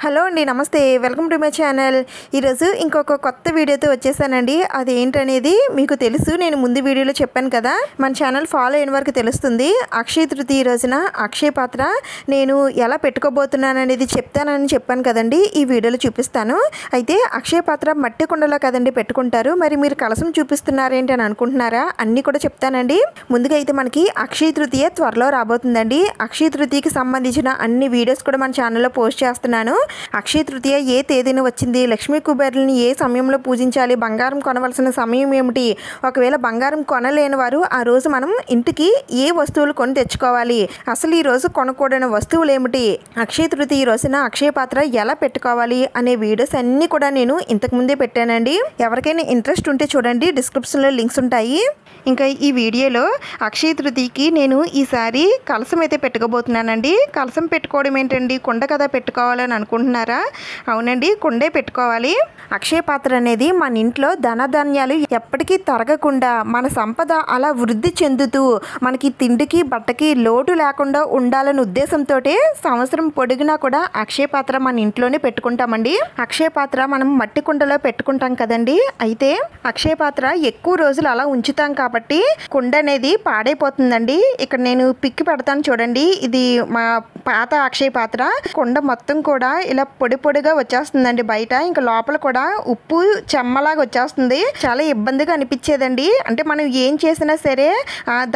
Hello అండి, నమస్తే. Welcome to my channel. ఈరోజు ఇంకొక కొత్త వీడియోతో వచ్చేసానండి. అది ఏంటనేది మీకు తెలుసు, నేను ముందు వీడియోలో చెప్పాను కదా. మన ఛానల్ ఫాలో అయిన వరకు తెలుస్తుంది. అక్షయ తృతీయ రోజున అక్షయ పాత్ర నేను ఎలా పెట్టుకోబోతున్నాను అనేది చెప్తానని చెప్పాను కదండి. ఈ వీడియోలో చూపిస్తాను. అయితే అక్షయ పాత్ర మట్టి కుండలో కదండి పెట్టుకుంటారు, మరి మీరు కలసం చూపిస్తున్నారేంటి అని అనుకుంటున్నారా? అన్నీ కూడా చెప్తానండి. ముందుగా అయితే మనకి అక్షయ తృతీయ త్వరలో రాబోతుందండి. అక్షయ తృతీయకి సంబంధించిన అన్ని వీడియోస్ కూడా మన ఛానల్లో పోస్ట్ చేస్తున్నాను. అక్షయ తృతీయ ఏ తేదీన వచ్చింది, లక్ష్మీ కుబేరులని ఏ సమయంలో పూజించాలి, బంగారం కొనవలసిన సమయం ఏమిటి, ఒకవేళ బంగారం కొనలేని వారు ఆ రోజు మనం ఇంటికి ఏ వస్తువులు కొని తెచ్చుకోవాలి, అసలు ఈ రోజు కొనకూడని వస్తువులు ఏమిటి, అక్షయ తృతీయ రోజున అక్షయ పాత్ర ఎలా పెట్టుకోవాలి అనే వీడియోస్ అన్నీ కూడా నేను ఇంతకుముందే పెట్టానండి. ఎవరికైనా ఇంట్రెస్ట్ ఉంటే చూడండి, డిస్క్రిప్షన్లో లింక్స్ ఉంటాయి. ఇంకా ఈ వీడియోలో అక్షయ తృతీయకి నేను ఈసారి కలసం అయితే పెట్టుకోబోతున్నానండి. కలసం పెట్టుకోవడం ఏంటండి, కుండ కదా పెట్టుకోవాలని అనుకుంటున్నారా? అవునండి, కుండే పెట్టుకోవాలి. అక్షయ పాత్ర అనేది మన ఇంట్లో ధనధాన్యాలు ఎప్పటికీ తరగకుండా మన సంపద అలా వృద్ధి చెందుతూ మనకి తిండికి బట్టకి లోటు లేకుండా ఉండాలనే ఉద్దేశంతో సంవత్సరం పొడిగినా కూడా అక్షయ పాత్ర మన ఇంట్లోనే పెట్టుకుంటామండి. అక్షయ పాత్ర మనం మట్టి కుండలో పెట్టుకుంటాం కదండి. అయితే అక్షయ పాత్ర ఎక్కువ రోజులు అలా ఉంచుతాం కాబట్టి కుండ అనేది పాడైపోతుందండి. ఇక్కడ నేను పిక్ పెడతాను చూడండి. ఇది మా పాత అక్షయ పాత్ర. కుండ మొత్తం కూడా ఇలా పొడి పొడిగా వచ్చేస్తుందండి బయట. ఇంకా లోపల కూడా ఉప్పు చెమ్మలాగా వచ్చేస్తుంది. చాలా ఇబ్బందిగా అనిపించేదండి. అంటే మనం ఏం చేసినా సరే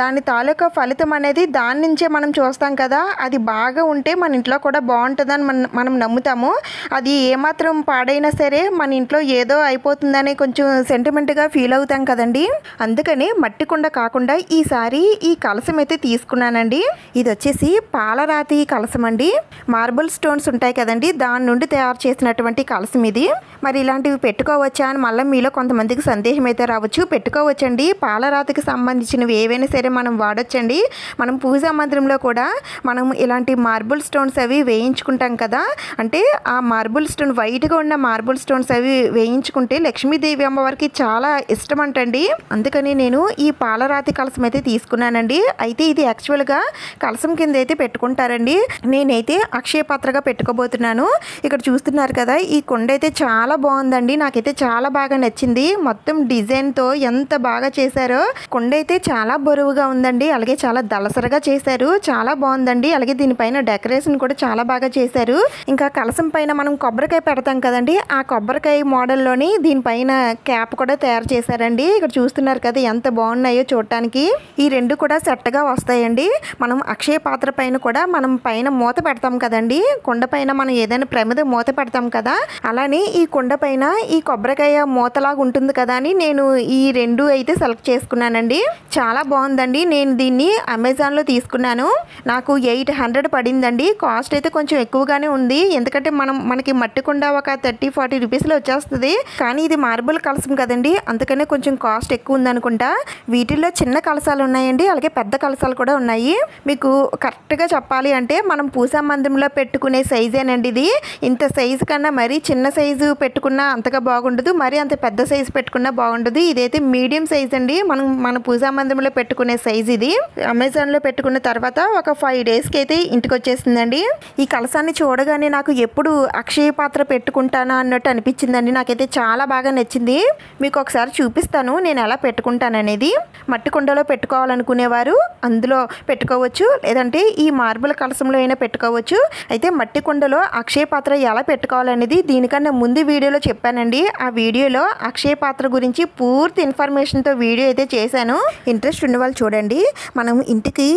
దాని తాలూకా ఫలితం అనేది దాని నుంచే మనం చూస్తాం కదా. అది బాగా ఉంటే మన ఇంట్లో కూడా బాగుంటుందని మనం నమ్ముతాము. అది ఏమాత్రం పాడైనా సరే మన ఇంట్లో ఏదో అయిపోతుందని కొంచెం సెంటిమెంట్గా ఫీల్ అవుతాం కదండి. అందుకని మట్టి కుండ కాకుండా ఈసారి ఈ కలసం అయితే తీసుకున్నానండి. ఇది వచ్చేసి పాలరాతి కలసం అండి. మార్బుల్ స్టోన్స్ ఉంటాయి కదండి, దాని నుండి తయారు చేసినటువంటి కలసం ఇది. మరి ఇలాంటివి పెట్టుకోవచ్చా అని మళ్ళీ మీలో కొంతమందికి సందేహం అయితే రావచ్చు. పెట్టుకోవచ్చండి. పాలరాతికి సంబంధించినవి ఏవైనా సరే మనం వాడొచ్చండి. మనం పూజా మందిరంలో కూడా మనం ఇలాంటి మార్బుల్ స్టోన్స్ అవి వేయించుకుంటాం కదా. అంటే ఆ మార్బుల్ స్టోన్ వైట్గా ఉన్న మార్బుల్ స్టోన్స్ అవి వేయించుకుంటే లక్ష్మీదేవి అమ్మవారికి చాలా ఇష్టం అంటండి. అందుకని నేను ఈ పాలరాతి కలసం అయితే తీసుకున్నానండి. అయితే ఇది యాక్చువల్గా కలసం కింద అయితే పెట్టుకుంటారండి. నేనైతే అక్షయ పాత్రగా పెట్టుకోబోతున్నాను. ఇక్కడ చూస్తున్నారు కదా, ఈ కుండ అయితే చాలా బాగుందండి. నాకైతే చాలా బాగా నచ్చింది. మొత్తం డిజైన్తో ఎంత బాగా చేశారో. కుండ అయితే చాలా బరువుగా ఉందండి. అలాగే చాలా దళసరగా చేశారు. చాలా బాగుందండి. అలాగే దీనిపైన డెకరేషన్ కూడా చాలా బాగా చేశారు. ఇంకా కలసం పైన మనం కొబ్బరికాయ పెడతాం కదండి, ఆ కొబ్బరికాయ మోడల్లోని దీనిపైన క్యాప్ కూడా తయారు చేశారండి. ఇక్కడ చూస్తున్నారు కదా ఎంత బాగున్నాయో చూడటానికి. ఈ రెండు కూడా సెట్గా వస్తాయండి. మనం అక్షయ పాత్ర పైన కూడా మనం పైన మూత పెడతాం కదండి, కుండ పైన మనం ఏదైనా ప్రమిద మూత పెడతాం కదా, అలానే ఈ కుండ పైన ఈ కొబ్బరికాయ మూతలాగా ఉంటుంది కదా అని నేను ఈ రెండు అయితే సెలెక్ట్ చేసుకున్నానండి. చాలా బాగుందండి. నేను దీన్ని అమెజాన్లో తీసుకున్నాను. నాకు 800 పడిందండి. కాస్ట్ అయితే కొంచెం ఎక్కువగానే ఉంది. ఎందుకంటే మనకి మట్టి కుండ ఒక 30-40 రూపీస్లో వచ్చేస్తుంది. కానీ ఇది మార్బుల్ కలసం కదండి, అందుకనే కొంచెం కాస్ట్ ఎక్కువ ఉందనుకుంటా. వీటిల్లో చిన్న కలసాలు ఉన్నాయండి, అలాగే పెద్ద కలసాలు కూడా ఉన్నాయి. మీకు కరెక్ట్గా చెప్పాలి అంటే మనం పూజా మందిరంలో పెట్టుకునే సైజేనండి ఇది. ఇంత సైజు కన్నా మరీ చిన్న సైజు పెట్టుకున్నా అంతగా బాగుండదు, మరి అంత పెద్ద సైజు పెట్టుకున్నా బాగుండదు. ఇదైతే మీడియం సైజ్ అండి. మన పూజా మందిరంలో పెట్టుకునే సైజు ఇది. అమెజాన్లో పెట్టుకున్న తర్వాత ఒక 5 డేస్కి అయితే ఇంటికి వచ్చేసిందండి. ఈ కలసాన్ని చూడగానే నాకు ఎప్పుడు అక్షయ పాత్ర పెట్టుకుంటానా అన్నట్టు అనిపించిందండి. నాకైతే చాలా బాగా నచ్చింది. మీకు ఒకసారి చూపిస్తాను నేను ఎలా పెట్టుకుంటాననేది. మట్టి కుండలో పెట్టుకోవాలనుకునేవారు అందులో పెట్టుకోవచ్చు, లేదంటే ఈ మార్బుల్ కలసంలో అయినా పెట్టుకోవచ్చు. అయితే మట్టి కుండలో అక్షయ పాత్ర ఎలా పెట్టుకోవాలనేది దీనికన్నా ముందు వీడియోలో చెప్పానండి. ఆ వీడియోలో అక్షయ పాత్ర గురించి పూర్తి ఇన్ఫర్మేషన్తో వీడియో అయితే చేశాను. ఇంట్రెస్ట్ ఉన్న వాళ్ళు చూడండి. మనం ఇంటికి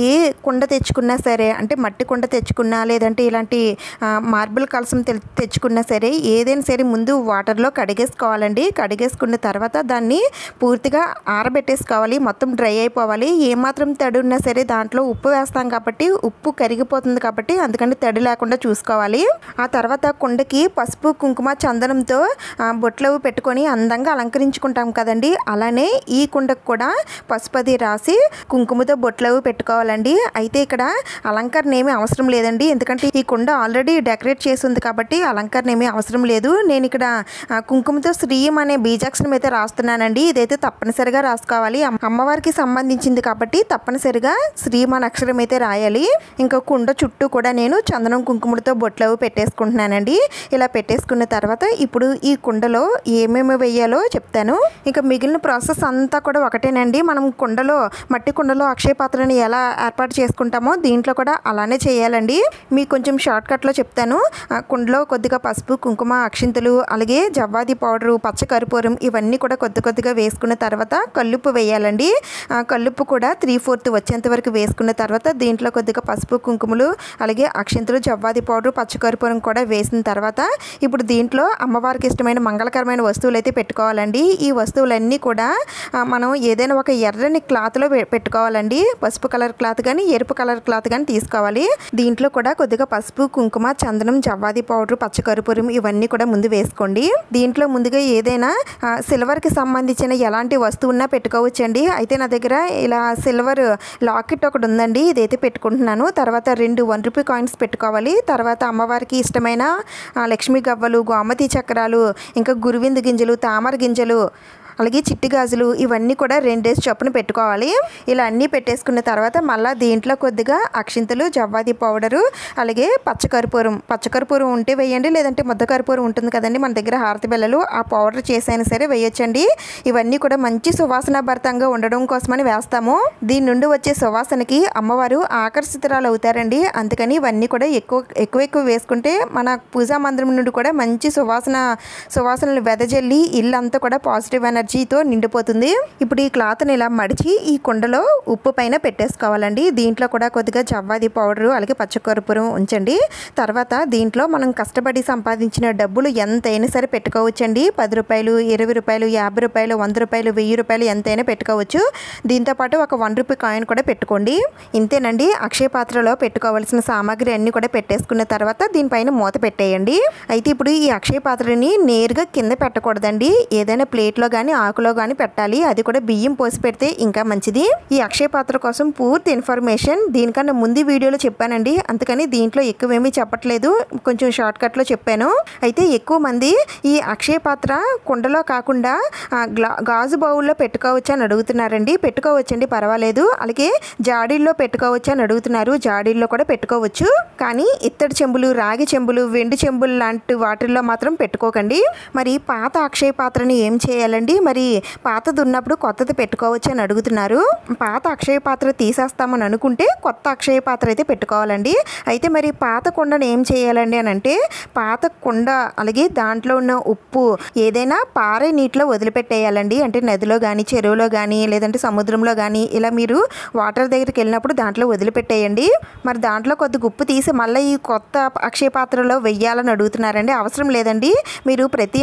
ఏ కుండ తెచ్చుకున్నా సరే, అంటే మట్టి కుండ తెచ్చుకున్నా లేదంటే ఇలాంటి మార్బుల్ కలసం తెచ్చుకున్నా సరే, ఏదైనా సరే ముందు వాటర్లో కడిగేసుకోవాలండి. కడిగేసుకున్న తర్వాత దాన్ని పూర్తిగా ఆరబెట్టేసుకోవాలి. మొత్తం డ్రై అయిపోవాలి. ఏమాత్రం తడి ఉన్నా సరే దాంట్లో ఉప్పు వేస్తాం కాబట్టి ఉప్పు కరిగిపోతుంది కాబట్టి అందుకని తడి లేకుండా చూసుకోవాలి. ఆ తర్వాత కుండకి పసుపు కుంకుమ చందనంతో బొట్లు పెట్టుకొని అందంగా అలంకరించుకుంటాం కదండి. అలానే ఈ కుండకు కూడా పసుపది రాసి కుంకుమతో బొట్లు పెట్టుకోవాలండి. అయితే ఇక్కడ అలంకరణ ఏమీ అవసరం లేదండి, ఎందుకంటే ఈ కుండ ఆల్రెడీ డెకరేట్ చేసి ఉంది కాబట్టి అలంకరణ ఏమీ అవసరం లేదు. నేను ఇక్కడ కుంకుమతో శ్రీయం అనే బీజాక్షరం అయితే రాస్తున్నానండి. ఇదైతే తప్పనిసరిగా రాసుకోవాలి. అమ్మవారికి సంబంధించింది కాబట్టి తప్పనిసరిగా శ్రీం అనే అక్షరం అయితే రాయాలి. ఇంకా కుండ చుట్టూ కూడా నేను చందనం కుంకుమలతో బొట్లు పెట్టేసుకుంటున్నానండి. ఇలా పెట్టేసుకున్న తర్వాత ఇప్పుడు ఈ కుండలో ఏమేమి వేయాలో చెప్తాను. ఇంకా మిగిలిన ప్రాసెస్ అంతా కూడా ఒకటేనండి. మనం మట్టి కుండలో అక్షయ పాత్రని ఎలా ఏర్పాటు చేసుకుంటామో దీంట్లో కూడా అలానే చేయాలండి. మీకు కొంచెం షార్ట్ కట్లో చెప్తాను. కుండలో కొద్దిగా పసుపు, కుంకుమ, అక్షింతలు, అలాగే జవ్వాది పౌడరు, పచ్చ కర్పూరం ఇవన్నీ కూడా కొద్దిగా వేసుకున్న తర్వాత కల్లుప్పు వేయాలండి. కల్లుప్పు కూడా 3/4 వచ్చేంత వరకు వేసుకున్న తర్వాత దీంట్లో కొద్దిగా పసుపు, కుంకుమలు, అలాగే అక్షింతలు, జవ్వాది పౌడరు, పచ్చకర్పూరం కూడా వేసిన తర్వాత ఇప్పుడు దీంట్లో అమ్మవారికి ఇష్టమైన మంగళకరమైన వస్తువులు అయితే పెట్టుకోవాలండి. ఈ వస్తువులన్నీ కూడా మనం ఏదైనా ఒక ఎర్రని క్లాత్లో పెట్టుకోవాలండి. పసుపు కలర్ క్లాత్ కానీ ఎరుపు కలర్ క్లాత్ కానీ తీసుకోవాలి. దీంట్లో కూడా కొద్దిగా పసుపు, కుంకుమ, చందనం, జవ్వాది పౌడరు, పచ్చకర్పూరం ఇవన్నీ కూడా ముందు వేసుకోండి. దీంట్లో ముందుగా ఏదైనా సిల్వర్కి సంబంధించిన ఎలాంటి వస్తువున్నా పెట్టుకోవచ్చండి. అయితే నా దగ్గర ఇలా సిల్వర్ లాకెట్ ఒకటి ఉందండి, ఇదైతే పెట్టుకుంటున్నాను. తర్వాత 2 1 రూపీ కాయిన్స్ పెట్టుకోవాలి. తర్వాత అమ్మవారికి ఇష్టమైన లక్ష్మీ గవ్వలు, గోమతి చక్రాలు, ఇంకా గురువింద గింజలు, తామర గింజలు, అలాగే చిట్టి గాజులు ఇవన్నీ కూడా 2 చొప్పున పెట్టుకోవాలి. ఇలా అన్నీ పెట్టేసుకున్న తర్వాత మళ్ళీ దీంట్లో కొద్దిగా అక్షింతలు, జవ్వాది పౌడరు, అలాగే పచ్చకర్పూరం ఉంటే వేయండి, లేదంటే ముద్ద కర్పూరం ఉంటుంది కదండి మన దగ్గర హారతి బెల్లలు, ఆ పౌడర్ చేసైనా సరే వేయొచ్చండి. ఇవన్నీ కూడా మంచి సువాసనాభరితంగా ఉండడం కోసమని వేస్తాము. దీని నుండి వచ్చే సువాసనకి అమ్మవారు ఆకర్షితురాలు అవుతారండి. అందుకని ఇవన్నీ కూడా ఎక్కువ వేసుకుంటే మన పూజా మందిరం నుండి కూడా మంచి సువాసనలు వెదజల్లి ఇల్లంతా కూడా పాజిటివ్ ఎనర్జీతో నిండిపోతుంది. ఇప్పుడు ఈ క్లాత్ని ఇలా మడిచి ఈ కుండలో ఉప్పు పైన పెట్టేసుకోవాలండి. దీంట్లో కూడా కొద్దిగా జవ్వాది పౌడరు, అలాగే పచ్చకర్పూరం ఉంచండి. తర్వాత దీంట్లో మనం కష్టపడి సంపాదించిన డబ్బులు ఎంతైనా సరే పెట్టుకోవచ్చండి. 10 రూపాయలు, 20 రూపాయలు, 50 రూపాయలు, 100 రూపాయలు, 1000 రూపాయలు ఎంతైనా పెట్టుకోవచ్చు. దీంతోపాటు ఒక 1 రూపీ కాయిన్ కూడా పెట్టుకోండి. ఇంతేనండి. అక్షయ పాత్రలో పెట్టుకోవాల్సిన సామాగ్రి అన్నీ కూడా పెట్టేసుకున్న తర్వాత దీనిపైన మూత పెట్టేయండి. అయితే ఇప్పుడు ఈ అక్షయ పాత్రని నేరుగా కింద పెట్టకూడదండి. ఏదైనా ప్లేట్లో కానీ ఆకులో కానీ పెట్టాలి. అది కూడా బియ్యం పోసి పెడితే ఇంకా మంచిది. ఈ అక్షయ పాత్ర కోసం పూర్తి ఇన్ఫర్మేషన్ దీనికన్నా ముందు వీడియోలో చెప్పానండి. అందుకని దీంట్లో ఎక్కువేమీ చెప్పట్లేదు, కొంచెం షార్ట్ కట్లో చెప్పాను. అయితే ఎక్కువ మంది ఈ అక్షయ పాత్ర కుండలో కాకుండా గాజు బౌల్లో పెట్టుకోవచ్చు అని అడుగుతున్నారండి. పెట్టుకోవచ్చండి, పర్వాలేదు. అలాగే జాడీల్లో పెట్టుకోవచ్చు అని అడుగుతున్నారు. జాడీల్లో కూడా పెట్టుకోవచ్చు. కానీ ఇత్తడి చెంబులు, రాగి చెంబులు, వెండి చెంబులు లాంటి వాటిల్లో మాత్రం పెట్టుకోకండి. మరి పాత అక్షయ పాత్రని ఏం చేయాలండి? మరి పాతది ఉన్నప్పుడు కొత్తది పెట్టుకోవచ్చు అని అడుగుతున్నారు. పాత అక్షయ పాత్ర తీసేస్తామని అనుకుంటే కొత్త అక్షయ పాత్ర అయితే పెట్టుకోవాలండి. అయితే మరి పాత కుండను ఏం చేయాలండి అని అంటే, పాత కుండ అలాగే దాంట్లో ఉన్న ఉప్పు ఏదైనా పారే నీటిలో వదిలిపెట్టేయాలండి. అంటే నదిలో కానీ, చెరువులో కానీ, లేదంటే సముద్రంలో కానీ ఇలా మీరు వాటర్ దగ్గరికి వెళ్ళినప్పుడు దాంట్లో వదిలిపెట్టేయండి. మరి దాంట్లో కొద్దిగా ఉప్పు తీసి మళ్ళీ ఈ కొత్త అక్షయ పాత్రలో వెయ్యాలని అడుగుతున్నారండి. అవసరం లేదండి. మీరు ప్రతి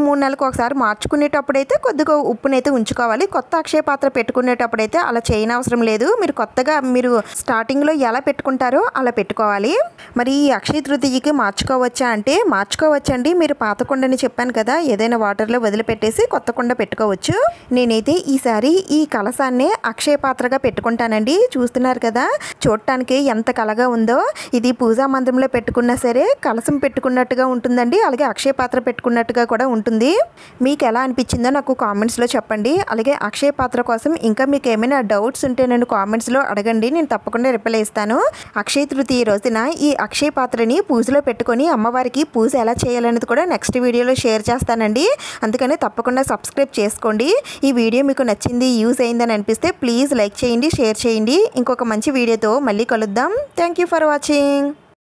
3 నెలలకు ఒకసారి మార్చుకునేటప్పుడైతే కొద్దిగా ఉప్పునైతే ఉంచుకోవాలి. కొత్త అక్షయ పాత్ర పెట్టుకునేటప్పుడైతే అలా చేయనవసరం లేదు. మీరు స్టార్టింగ్లో ఎలా పెట్టుకుంటారో అలా పెట్టుకోవాలి. మరి ఈ అక్షయ తృతీయకి మార్చుకోవచ్చా అంటే మార్చుకోవచ్చండి. మీరు పాత కుండని చెప్పాను కదా, ఏదైనా వాటర్లో వదిలిపెట్టేసి కొత్త కుండ పెట్టుకోవచ్చు. నేనైతే ఈసారి ఈ కలసాన్నే అక్షయ పాత్రగా పెట్టుకుంటానండి. చూస్తున్నారు కదా, చూడటానికి ఎంత కలగా ఉందో. ఇది పూజా మందిరంలో పెట్టుకున్నా సరే కలసం పెట్టుకున్నట్టుగా ఉంటుందండి. అలాగే అక్షయ పాత్ర పెట్టుకున్నట్టుగా కూడా ఉంటుంది. మీకు ఎలా అనిపించిందో నాకు కామెంట్స్లో చెప్పండి. అలాగే అక్షయ పాత్ర కోసం ఇంకా మీకు ఏమైనా డౌట్స్ ఉంటే నన్ను కామెంట్స్లో అడగండి, నేను తప్పకుండా రిప్లై ఇస్తాను. అక్షయ తృతీయ రోజున ఈ అక్షయ పాత్రని పూజలో పెట్టుకొని అమ్మవారికి పూజ ఎలా చేయాలనేది కూడా నెక్స్ట్ వీడియోలో షేర్ చేస్తానండి. అందుకని తప్పకుండా సబ్స్క్రైబ్ చేసుకోండి. ఈ వీడియో మీకు నచ్చింది, యూజ్ అయిందని అనిపిస్తే ప్లీజ్ లైక్ చేయండి, షేర్ చేయండి. ఇంకొక మంచి వీడియోతో మళ్ళీ కలుద్దాం. Thank you for watching.